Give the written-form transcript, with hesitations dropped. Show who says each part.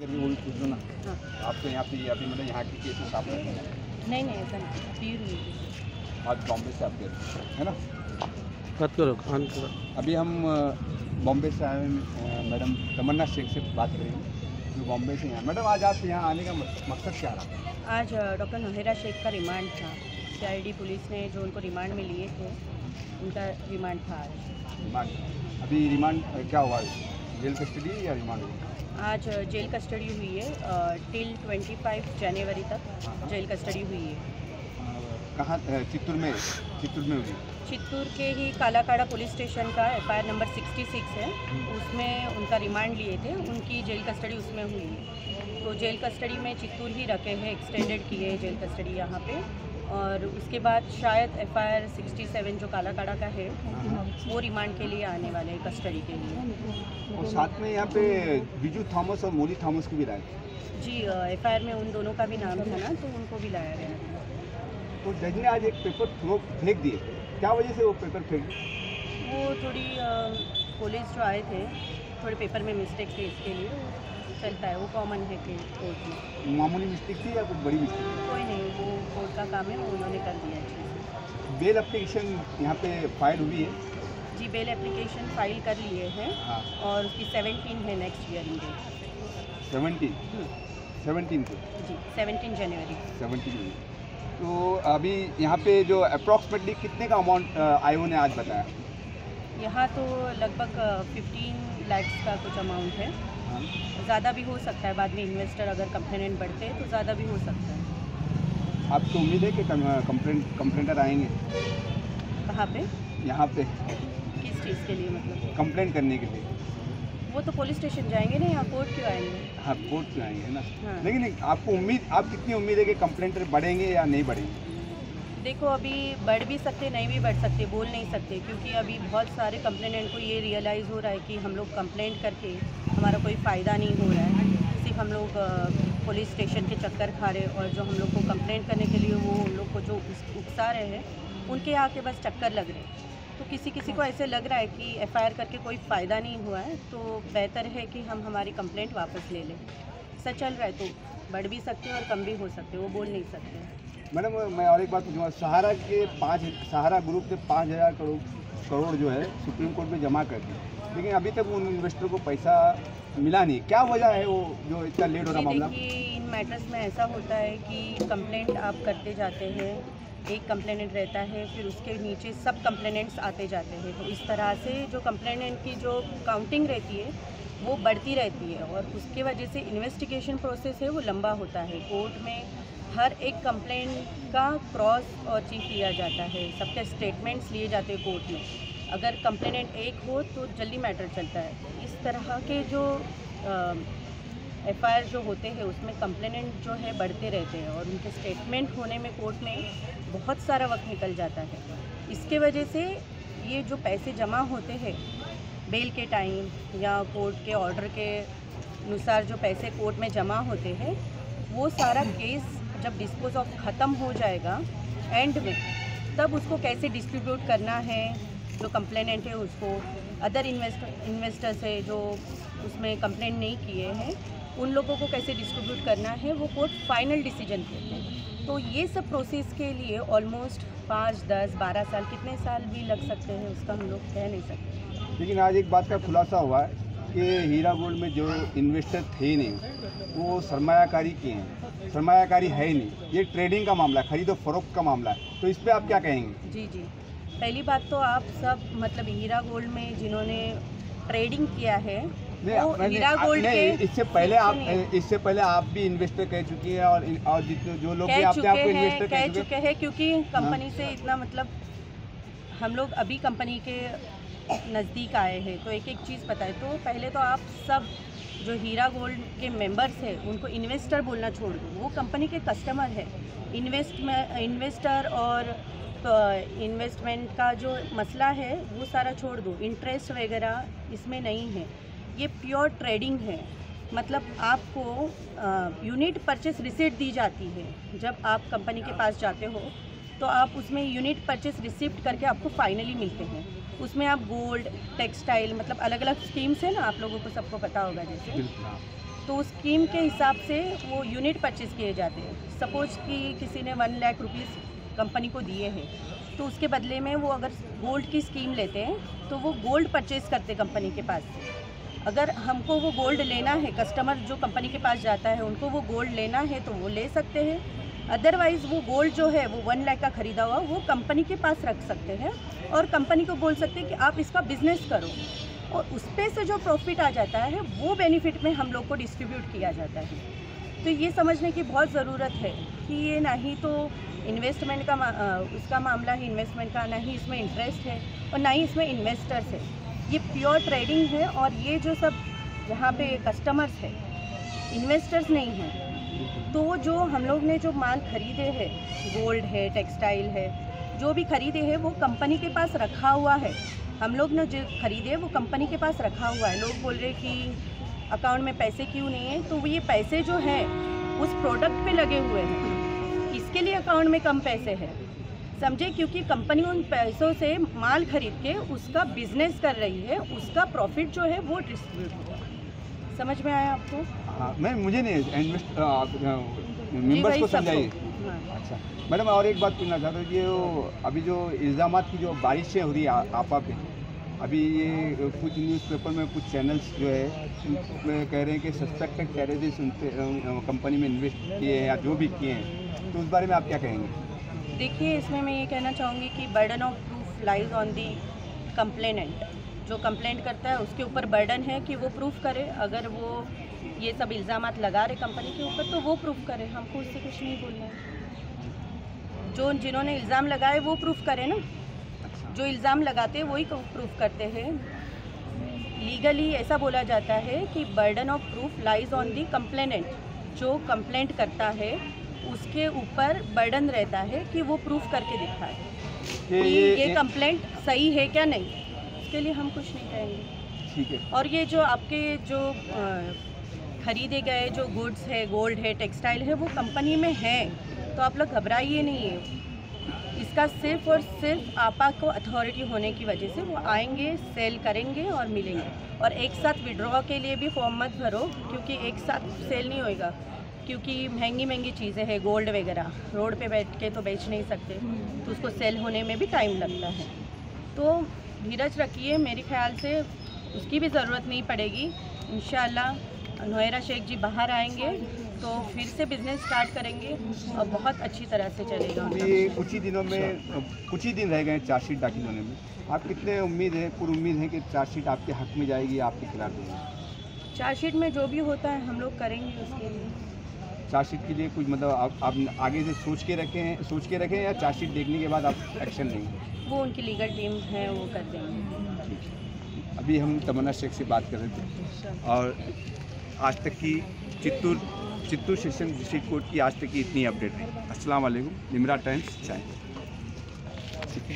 Speaker 1: करके वो भी पूछ लो ना।
Speaker 2: हाँ।
Speaker 1: आप तो यहाँ पे अभी मतलब यहाँ के केसेस आप रखे हैं,
Speaker 2: नहीं ऐसा नहीं, पीर हुई थी।
Speaker 1: आज बॉम्बे से आपके है ना।
Speaker 3: बात करो ऑन करो।
Speaker 1: अभी हम बॉम्बे से आए हैं, मैडम तमन्ना शेख से बात करेंगे जो बॉम्बे से हैं। मैडम आज आप यहाँ आने का मकसद क्या रहा?
Speaker 2: आज डॉक्टर नोहेरा शेख का रिमांड था। CID पुलिस ने जो उनको रिमांड में लिए थे उनका रिमांड था आज।
Speaker 1: रिमांड अभी रिमांड क्या हुआ, जेल कस्टडी या रिमांड हुआ?
Speaker 2: आज जेल कस्टडी हुई है, टिल 25 जनवरी तक जेल कस्टडी हुई है।
Speaker 1: कहाँ? चित्तूर में हुई?
Speaker 2: चित्तूर के ही कालाकाड़ा पुलिस स्टेशन का FIR नंबर 66 है, उसमें उनका रिमांड लिए थे। उनकी जेल कस्टडी उसमें हुई है। तो जेल कस्टडी में चित्तूर ही रखे हैं, एक्सटेंडेड किए हैं जेल कस्टडी यहाँ पे। और उसके बाद शायद FIR 67 जो कालाकाड़ा का है वो रिमांड के लिए आने वाले हैं, कस्टडी के लिए।
Speaker 1: और साथ में यहाँ पे बिजू थॉमस और मोली थॉमस को भी लाए
Speaker 2: जी, FIR में उन दोनों का भी नाम था ना, तो उनको भी लाया गया था।
Speaker 1: तो जज ने आज एक पेपर फेंक दिए, क्या वजह से वो पेपर फेंक?
Speaker 2: वो थोड़ी पुलिस जो आए थे थोड़े पेपर में मिस्टेक थी, इसके लिए चलता है, वो कॉमन है कि कोर्ट में।
Speaker 1: मामूली मिस्टेक थी या कुछ बड़ी मिस्टेक?
Speaker 2: कोई नहीं, वो कोर्ट का काम है, वो उन्होंने कर दिया अच्छे से।
Speaker 1: बेल एप्लीकेशन यहाँ पे फाइल हुई है?
Speaker 2: जी, बेल एप्लीकेशन फाइल कर लिए हैं।
Speaker 1: हाँ।
Speaker 2: और उसकी 17 है नेक्स्ट हियरिंग डेट।
Speaker 1: 17 को?
Speaker 2: जी, 17 जनवरी।
Speaker 1: 17 तो अभी यहाँ पे जो अप्रॉक्सीमेटली कितने का अमाउंट आईओ ने आज बताया?
Speaker 2: यहाँ तो लगभग 15 लाख का कुछ अमाउंट है।
Speaker 1: हाँ।
Speaker 2: ज़्यादा भी हो सकता है, बाद में इन्वेस्टर अगर कंप्लेनेंट बढ़ते हैं तो ज़्यादा भी हो सकता है।
Speaker 1: आपको उम्मीद है कि कंप्लेंटर आएंगे
Speaker 2: कहाँ पे?
Speaker 1: यहाँ पे
Speaker 2: किस चीज़ के लिए मतलब?
Speaker 1: कंप्लेंट करने के लिए?
Speaker 2: वो तो पुलिस स्टेशन जाएंगे ना, यहाँ कोर्ट क्यों आएंगे?
Speaker 1: हाँ, कोर्ट से आएंगे है ना।
Speaker 2: हाँ।
Speaker 1: लेकिन आपको आप कितनी उम्मीद है कि कंप्लेंटर बढ़ेंगे या नहीं बढ़ेंगे?
Speaker 2: देखो, अभी बढ़ भी सकते, नहीं भी बढ़ सकते, बोल नहीं सकते, क्योंकि अभी बहुत सारे कंप्लेनेंट को ये रियलाइज़ हो रहा है कि हम लोग कंप्लेंट करके हमारा कोई फ़ायदा नहीं हो रहा है। सिर्फ हम लोग पुलिस स्टेशन के चक्कर खा रहे, और जो हम लोग को कंप्लेंट करने के लिए वो उन लोग को जो उकसा रहे हैं, उनके यहाँ के बस चक्कर लग रहे हैं। तो किसी को ऐसे लग रहा है कि FIR करके कोई फ़ायदा नहीं हुआ है, तो बेहतर है कि हम हमारी कंप्लेंट वापस ले लें। ऐसा चल रहा है तो बढ़ भी सकते हैं और कम भी हो सकते हैं, वो बोल नहीं सकते।
Speaker 1: मैडम, मैं और एक बात पूछूँगा, सहारा ग्रुप के 5,000 करोड़ जो है सुप्रीम कोर्ट में जमा कर दिए, लेकिन अभी तक उन इन्वेस्टर को पैसा मिला नहीं। क्या वजह है वो जो इतना लेट हो रहा मामला?
Speaker 2: देखिए, इन मैटर्स में ऐसा होता है कि कंप्लेंट आप करते जाते हैं, एक कंप्लेनेंट रहता है, फिर उसके नीचे सब कंप्लेनेंट्स आते जाते हैं, तो इस तरह से जो कंप्लेनेंट की जो काउंटिंग रहती है वो बढ़ती रहती है, और उसके वजह से इन्वेस्टिगेशन प्रोसेस है वो लंबा होता है। कोर्ट में हर एक कंप्लेंट का क्रॉस और चेक किया जाता है, सबके स्टेटमेंट्स लिए जाते हैं कोर्ट में। अगर कंप्लेनेंट एक हो तो जल्दी मैटर चलता है। इस तरह के जो FIR जो होते हैं उसमें कंप्लेनेंट जो है बढ़ते रहते हैं, और उनके स्टेटमेंट होने में कोर्ट में बहुत सारा वक्त निकल जाता है। इसके वजह से ये जो पैसे जमा होते हैं बेल के टाइम या कोर्ट के ऑर्डर के अनुसार, जो पैसे कोर्ट में जमा होते हैं, वो सारा केस जब डिस्पोज ऑफ ख़त्म हो जाएगा एंड में, तब उसको कैसे डिस्ट्रीब्यूट करना है, जो कंप्लेनेंट है उसको, अदर इन्वेस्टर्स है जो उसमें कंप्लेंट नहीं किए हैं, उन लोगों को कैसे डिस्ट्रीब्यूट करना है, वो कोर्ट फाइनल डिसीजन लेते हैं। तो ये सब प्रोसेस के लिए ऑलमोस्ट 5, 10, 12 साल, कितने साल भी लग सकते हैं, उसका हम लोग कह नहीं सकते।
Speaker 1: लेकिन आज एक बात का खुलासा हुआ है कि हीरा गोल्ड में जो इन्वेस्टर थे नहीं, वो सरमायाकारी किए हैं, सरमायाकारी है ही नहीं, ये ट्रेडिंग का मामला है, खरीदो फरोख्त का मामला है। तो इस पर आप क्या कहेंगे?
Speaker 2: जी, पहली बात तो आप सब मतलब हीरा गोल्ड में जिन्होंने ट्रेडिंग किया है, हीरा गोल्ड के
Speaker 1: इससे पहले आप भी इन्वेस्टर कह चुकी हैं, और जितने जो लोग भी अपने आप को इन्वेस्टर
Speaker 2: कह चुके हैं, क्योंकि कंपनी से इतना मतलब हम लोग अभी कंपनी के नज़दीक आए हैं, तो एक एक चीज़ पता है। तो पहले तो आप सब जो हीरा गोल्ड के मेंबर्स हैं उनको इन्वेस्टर बोलना छोड़ दो, वो कंपनी के कस्टमर है। इन्वेस्टर और इन्वेस्टमेंट का जो मसला है वो सारा छोड़ दो, इंटरेस्ट वगैरह इसमें नहीं है, ये प्योर ट्रेडिंग है। मतलब आपको यूनिट परचेस रिसीट दी जाती है। जब आप कंपनी के पास जाते हो तो आप उसमें यूनिट परचेस रिसिप्ट करके आपको फाइनली मिलते हैं। उसमें आप गोल्ड, टेक्सटाइल, मतलब अलग अलग स्कीम्स है ना, आप लोगों को सबको पता होगा जैसे, तो उस स्कीम के हिसाब से वो यूनिट परचेज़ किए जाते हैं। सपोज कि किसी ने 1 लाख रुपीज़ कंपनी को दिए हैं, तो उसके बदले में वो अगर गोल्ड की स्कीम लेते हैं तो वो गोल्ड परचेज़ करते कंपनी के पास से। अगर हमको वो गोल्ड लेना है, कस्टमर जो कंपनी के पास जाता है उनको वो गोल्ड लेना है तो वो ले सकते हैं। अदरवाइज़ वो गोल्ड जो है वो 1 लाख का ख़रीदा हुआ वो कंपनी के पास रख सकते हैं और कंपनी को बोल सकते हैं कि आप इसका बिज़नेस करो, और उस पे से जो प्रॉफिट आ जाता है वो बेनिफिट में हम लोग को डिस्ट्रीब्यूट किया जाता है। तो ये समझने की बहुत ज़रूरत है कि ये ना ही तो इन्वेस्टमेंट का उसका मामला है इन्वेस्टमेंट का, ना ही इसमें इंटरेस्ट है और ना ही इसमें इन्वेस्टर्स है। ये प्योर ट्रेडिंग है और ये जो सब यहाँ पे कस्टमर्स है इन्वेस्टर्स नहीं हैं। तो जो हम लोग ने जो माल खरीदे हैं, गोल्ड है, टेक्सटाइल है, जो भी खरीदे हैं वो कंपनी के पास रखा हुआ है। हम लोग ने जो खरीदे वो कंपनी के पास रखा हुआ है। लोग बोल रहे कि अकाउंट में पैसे क्यों नहीं है, तो ये पैसे जो हैं उस प्रोडक्ट पे लगे हुए हैं, इसके लिए अकाउंट में कम पैसे हैं, समझे, क्योंकि कंपनी उन पैसों से माल खरीद के उसका बिजनेस कर रही है, उसका प्रॉफिट जो है वो डिस्ट्रीब्यूट होगा। समझ में आया आपको?
Speaker 1: हाँ, मुझे नहीं मेंबर्स को समझाइए।
Speaker 2: हाँ।
Speaker 1: अच्छा मैडम, और एक बात पूछना चाहता हूँ, ये अभी जो इल्ज़ामात की जो बारिशें हो रही है आपा पे, अभी ये कुछ न्यूज़पेपर में कुछ चैनल्स जो है कह रहे हैं कि सस्पेक्टेड टेररिस्ट उनके कंपनी में इन्वेस्ट किए हैं या जो भी किए हैं, तो उस बारे में आप क्या कहेंगे?
Speaker 2: देखिए, इसमें मैं ये कहना चाहूँगी कि burden of proof lies on the complainant. जो कंप्लेंट करता है उसके ऊपर बर्डन है कि वो प्रूफ करे। अगर वो ये सब इल्ज़ामात लगा रहे कंपनी के ऊपर तो वो प्रूफ करे, हमको उससे कुछ नहीं बोलना है। जो जिन्होंने इल्ज़ाम लगाए वो प्रूफ करे ना, जो इल्ज़ाम लगाते हैं वही प्रूफ करते हैं। लीगली ऐसा बोला जाता है कि burden of proof lies on the complainant. जो कंप्लेंट करता है उसके ऊपर बर्डन रहता है कि वो प्रूफ करके दिखाए कि ये कंप्लेंट सही है क्या नहीं। इसके लिए हम कुछ नहीं कहेंगे।
Speaker 1: ठीक है।
Speaker 2: और ये जो आपके जो खरीदे गए जो गुड्स है, गोल्ड है, टेक्सटाइल है, वो कंपनी में है, तो आप लोग घबराइए नहीं है। इसका सिर्फ और सिर्फ आपा को अथॉरिटी होने की वजह से वो आएंगे, सेल करेंगे और मिलेंगे। और एक साथ विड्रॉ के लिए भी फॉर्म मत भरो, क्योंकि एक साथ सेल नहीं होएगा, क्योंकि महंगी महंगी चीज़ें हैं, गोल्ड वगैरह रोड पे बैठ के तो बेच नहीं सकते, तो उसको सेल होने में भी टाइम लगता है। तो धीरज रखिए, मेरे ख्याल से उसकी भी ज़रूरत नहीं पड़ेगी। इंशाल्लाह नोएरा शेख जी बाहर आएंगे तो फिर से बिज़नेस स्टार्ट करेंगे और बहुत अच्छी तरह से चलेगा।
Speaker 1: अभी कुछ ही दिनों में कुछ ही दिन रह गए चार्जशीट दाखिल होने में, आप कितने उम्मीद है कि चार्जशीट आपके हक में जाएगी, आपके खिलाफ जाएगी?
Speaker 2: चार्जशीट में जो भी होता है हम लोग करेंगे उसके लिए।
Speaker 1: चार्जशीट के लिए कुछ मतलब आप आगे से सोच के रखें या चार्जशीट देखने के बाद आप एक्शन लेंगे?
Speaker 2: वो उनकी लीगल टीम है, वो कर देंगे।
Speaker 1: अभी हम तमन्ना शेख से बात कर रहे थे और आज तक की चित्तूर सेशन डिस्ट्रिक्ट कोर्ट की आज तक की इतनी अपडेट रही। अस्सलाम वालेकुम। निमरा टाइम्स, चाय।